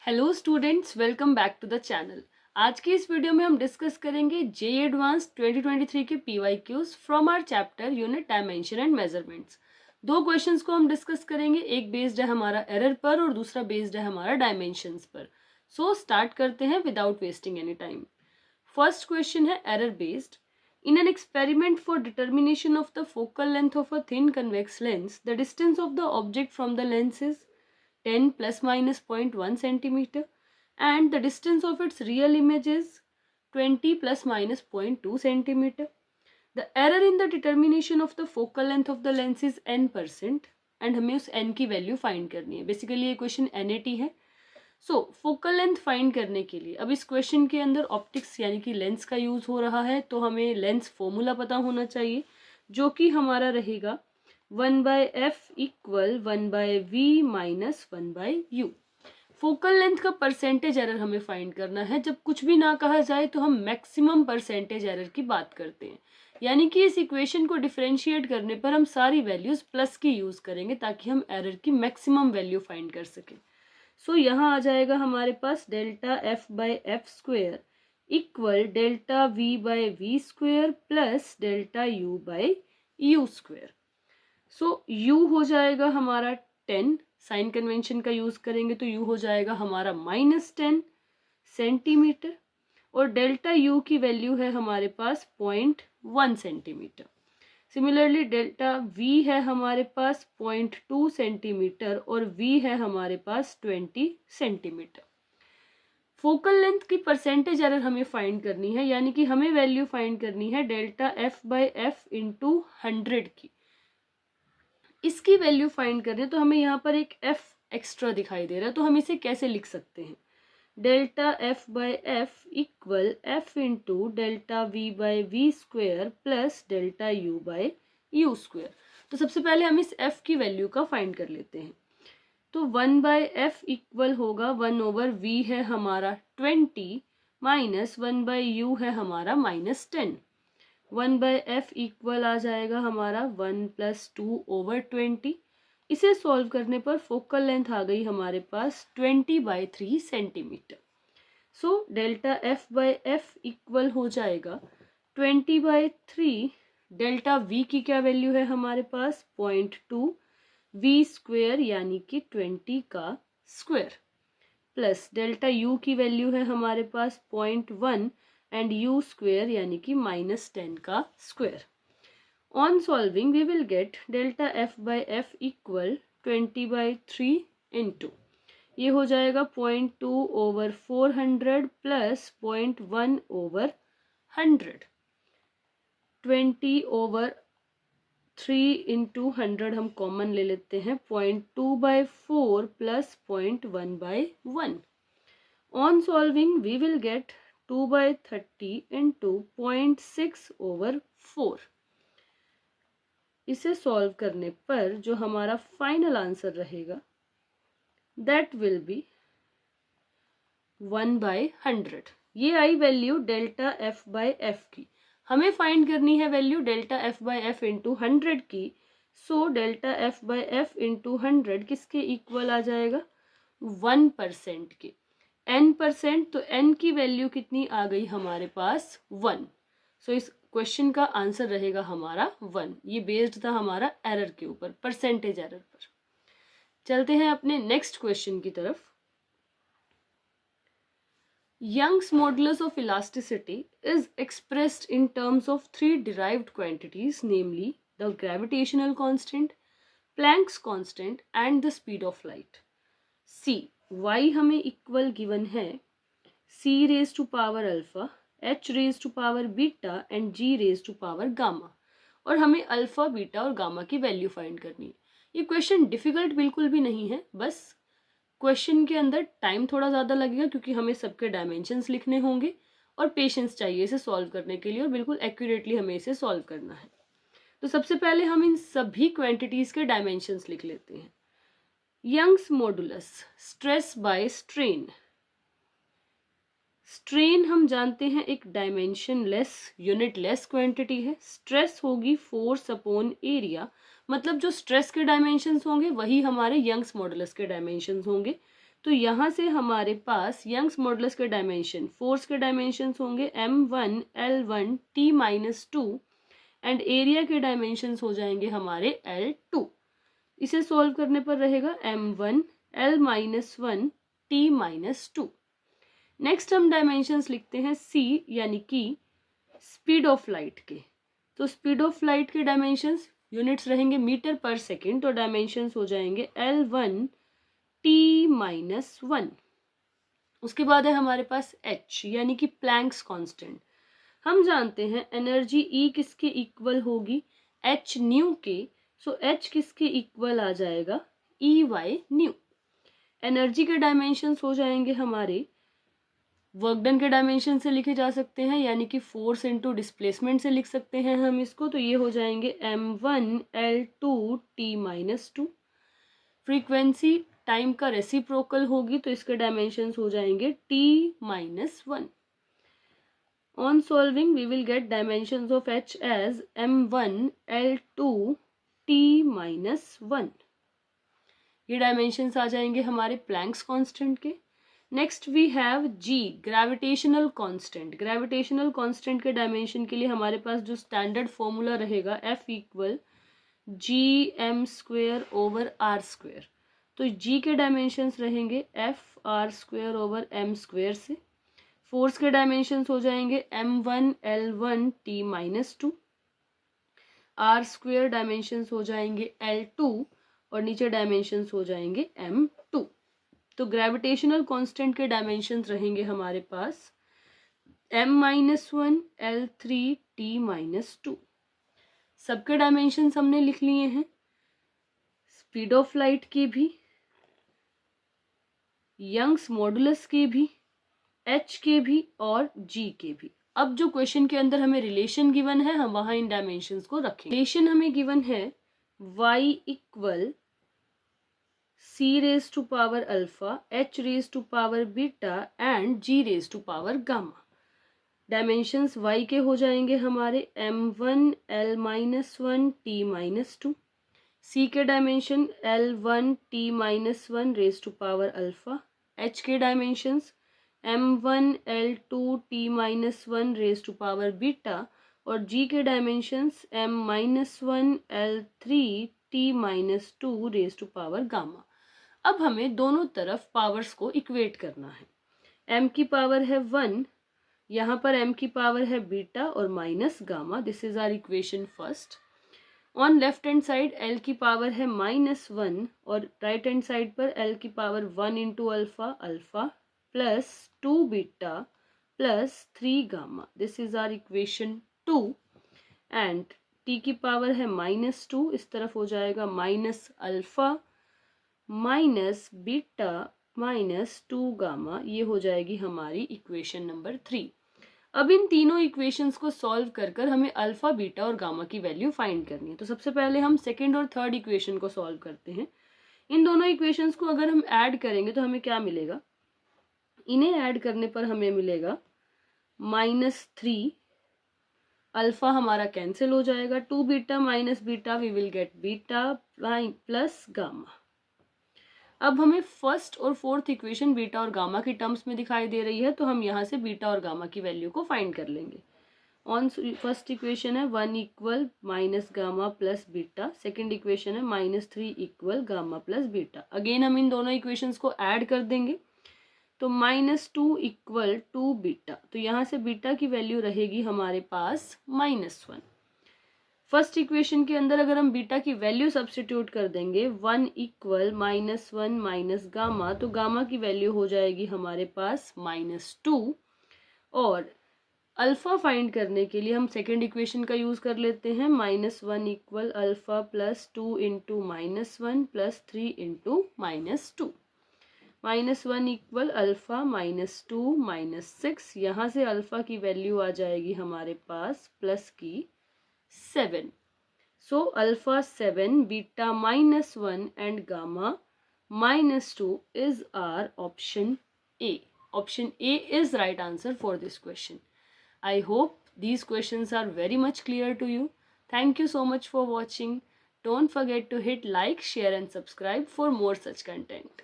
Hello students, welcome back to the channel. आज की इस वीडियो में हम डिस्कस करेंगे जेईई एडवांस 2023 के PYQs from our chapter unit dimension and measurements. दो क्वेश्चंस को हम डिस्कस करेंगे, एक बेस्ड है हमारा एरर पर और दूसरा बेस्ड है हमारा डायमेंशंस पर। सो स्टार्ट करते हैं without wasting any time. First question है error based. In an experiment for determination of the focal length of a thin convex lens, the distance of the object from the lens is 10 plus minus 0.1 centimeter and the distance of its real image is 20 plus minus 0.2 centimeter. The error in the determination of the focal length of the lens is n% and हमें उस n की value find करनी है। Basically ये question NAT है। सो focal length find करने के लिए अब इस क्वेश्चन के अंदर ऑप्टिक्स यानी कि लेंस का यूज हो रहा है, तो हमें लेंस फॉर्मूला पता होना चाहिए जो कि हमारा रहेगा 1/f equal 1/v minus 1/u। Focal length का परसेंटेज एरर हमें फाइंड करना है। जब कुछ भी ना कहा जाए तो हम मैक्सिमम परसेंटेज एरर की बात करते हैं, यानी कि इस इक्वेशन को डिफरेंशिएट करने पर हम सारी वैल्यूज प्लस की यूज करेंगे ताकि हम एरर की मैक्सिमम वैल्यू फाइंड कर सकें। सो यहाँ आ जाएगा हमारे पास delta F by F square equal delta V by we square plus delta U by you square. So u हो जाएगा हमारा 10, साइन कन्वेंशन का यूज करेंगे तो u हो जाएगा हमारा -10 सेंटीमीटर और डेल्टा u की वैल्यू है हमारे पास 0.1 सेंटीमीटर। सिमिलरली डेल्टा v है हमारे पास 0.2 सेंटीमीटर और v है हमारे पास 20 सेंटीमीटर। फोकल लेंथ की परसेंटेज एरर हमें फाइंड करनी है, यानी कि हमें वैल्यू फाइंड करनी है delta f by F into 100 की। इसकी वैल्यू फाइंड करें तो हमें यहाँ पर एक f एक्स्ट्रा दिखाई दे रहा है, तो हम इसे कैसे लिख सकते हैं? Delta f by f equal f into delta v by we square plus delta u by you square. तो सबसे पहले हम इस f की वैल्यू का फाइंड कर लेते हैं। तो 1/f इक्वल होगा 1/v है हमारा 20 माइनस 1/u है हमारा -10। 1/f इक्वल आ जाएगा हमारा 1 + 2/20। इसे सॉल्व करने पर फोकल लेंथ आ गई हमारे पास 20/3 centimetre. So delta f by f equal हो जाएगा 20/3। डेल्टा v की क्या वैल्यू है हमारे पास 0.2 v स्क्वेयर यानी कि 20 का स्क्वेयर प्लस डेल्टा u की वैल्यू है हमारे पास 0.1 एंड u स्क्वेयर यानी कि -10 का स्क्वेयर। On solving we will get delta f by f equal 20/3 into ये हो जाएगा 0.2/400 प्लस 0.1/100। 20/3 इंटू 100 हम कॉमन ले लेते हैं, 0.2/4 plus 0.1/1। On solving we will get 2/30 into 0.6/4। इसे सॉल्व करने पर जो हमारा फाइनल आंसर रहेगा दैट विल बी 1/100। ये आई value delta f by F की। हमें फाइंड करनी है value delta f by F into 100 की। So delta f by F into 100 किसके इक्वल आ जाएगा? 1% के। n%, तो n की वैल्यू कितनी आ गई हमारे पास? 1। सो इस क्वेश्चन का आंसर रहेगा हमारा 1। ये बेस्ड था हमारा एरर के ऊपर, परसेंटेज एरर पर। चलते हैं अपने नेक्स्ट क्वेश्चन की तरफ। Young's modulus of elasticity is expressed in terms of three derived quantities, namely the gravitational constant, Planck's constant and the speed of light. C, y हमें इक्वल गिवन है c raised to power alpha, h raised to power beta and g raised to power gamma, और हमें alpha, beta और gamma की value find करनी है। ये question difficult बिल्कुल भी नहीं है, बस क्वेश्चन के अंदर टाइम थोड़ा ज़्यादा लगेगा क्योंकि हमें सबके डायमेंशंस लिखने होंगे और पेशेंस चाहिए इसे सॉल्व करने के लिए, और बिल्कुल एक्यूरेटली हमें इसे सॉल्व करना है। तो सबसे पहले हम इन सभी क्वांटिटीज के डायमेंशंस लिख लेते हैं। Young's modulus, stress by strain. Strain हम जानते हैं एक dimensionless, unitless quantity है। स्ट्रेस होगी फोर्स अपॉन एरिया, मतलब जो स्ट्रेस के डायमेंशंस होंगे वही हमारे यंग्स मॉडुलस के डायमेंशंस होंगे। तो यहाँ से हमारे पास यंग्स मॉडुलस के डायमेंशन, फोर्स के डायमेंशंस होंगे m1 L1 T-2 and area के डायमेंशंस हो जाएंगे हमारे L2। इसे सॉल्व करने पर रहेगा m1 L-1 T-2। नेक्स्ट हम डायमेंशंस लिखते हैं c यानी कि स्पीड ऑफ लाइट के। तो स्पीड ऑफ लाइट के डायमेंशंस यूनिट्स रहेंगे मीटर पर सेकेंड, तो डायमेंशंस हो जाएंगे L1 T-1। उसके बाद है हमारे पास h यानी कि प्लैंक्स कांस्टेंट। हम जानते हैं एनर्जी E किसके इक्वल होगी, h न्यू के, सो h किसके इक्वल आ जाएगा, EY न्यू। एनर्जी के डायमेंशंस हो जाएंगे हमारे वर्क डन के डायमेंशन से लिखे जा सकते हैं, यानी कि फोर्स इनटू डिस्प्लेसमेंट से लिख सकते हैं हम इसको, तो ये हो जाएंगे m1 L2 T-2। Frequency time का रेसिप्रोकल होगी तो इसके डायमेंशंस हो जाएंगे T-1। On solving we will get dimensions of h as m1 L2 T-1। ये डायमेंशंस आ जाएंगे हमारे प्लैंक्स कांस्टेंट के। Next we have g gravitational constant. Gravitational constant के डायमेंशन के लिए हमारे पास जो स्टैंडर्ड फॉर्मूला रहेगा F इक्वल gm²/r²। तो g के डायमेंशंस रहेंगे F r²/m² से। फोर्स के डायमेंशंस हो जाएंगे m1 L1 T-2। r² dimensions हो जाएंगे L2 और नीचे डायमेंशंस हो जाएंगे m2। तो ग्रेविटेशनल कांस्टेंट के डायमेंशंस रहेंगे हमारे पास m-1 L3 T-2। सबके डायमेंशंस हमने लिख लिए हैं, स्पीड ऑफ लाइट के भी, यंग्स मॉडुलस के भी, h के भी और g के भी। अब जो क्वेश्चन के अंदर हमें रिलेशन गिवन है हम वहां इन डायमेंशंस को रखेंगे। रिलेशन हमें गिवन है y equal c⁴α, h⁴β and g⁴γ। Dimensions y के हो जाएंगे हमारे m1 L-1 T-2। c के डायमेंशन L1 T-1⁴α। h के डायमेंशंस m1 L2 T-1⁴β और g के डायमेंशंस m-1 L3 T-2⁴γ। अब हमें दोनों तरफ पावर्स को इक्वेट करना है। m की पावर है 1, यहाँ पर m की पावर है बीटा और minus gamma. This is our equation first. On left hand side l की पावर है -1 और राइट हैंड साइड पर l की power 1 into alpha, alpha plus 2 beta plus 3 gamma. This is our equation 2 and t की power है -2, इस तरफ हो जाएगा minus alpha minus beta minus 2 gamma. ये हो जाएगी हमारी इक्वेशन नंबर 3। अब इन तीनों इक्वेशंस को सॉल्व कर कर हमें अल्फा, बीटा और गामा की वैल्यू फाइंड करनी है। तो सबसे पहले हम सेकेंड और थर्ड इक्वेशन को सॉल्व करते हैं। इन दोनों इक्वेशंस को अगर हम ऐड करेंगे तो हमें क्या मिलेगा, इन्हें ऐड करने पर हमें मिलेगा -3। अल्फा हमारा कैंसिल हो जाएगा, 2 beta minus beta V will gate beta plus gamma. अब हमें फर्स्ट और फोर्थ इक्वेशन बीटा और गामा की टर्म्स में दिखाई दे रही है, तो हम यहाँ से बीटा और गामा की वैल्यू को फाइंड कर लेंगे। ऑन फर्स्ट इक्वेशन है 1 equal minus gamma plus beta, second equation है -3 equal gamma plus beta. Again हम इन दोनों इक्वेशंस को ऐड कर देंगे, तो -2 इक्वल 2 बीटा। तो यहाँ से बीटा की वैल्यू रहेगी हमारे पास -1। फर्स्ट इक्वेशन के अंदर अगर हम बीटा की वैल्यू सब्स्टिट्यूट कर देंगे 1 इक्वल -1 माइनस गामा, तो गामा की वैल्यू हो जाएगी हमारे पास -2। और अल्फा फाइंड करने के लिए हम सेकेंड इक्वेशन का यूज कर लेते हैं, -1 equal alpha plus 2 into -1 plus 3 into -2। -1 equal alpha -2 -6, यहाँ से अल्फा की वैल्यू आ जाएगी हमारे पास प्लस की 7। So alpha 7, beta -1 and gamma -2 is our option A. Option A is right answer for this question. I hope these questions are very much clear to you. Thank you so much for watching. Don't forget to hit like, share and subscribe for more such content.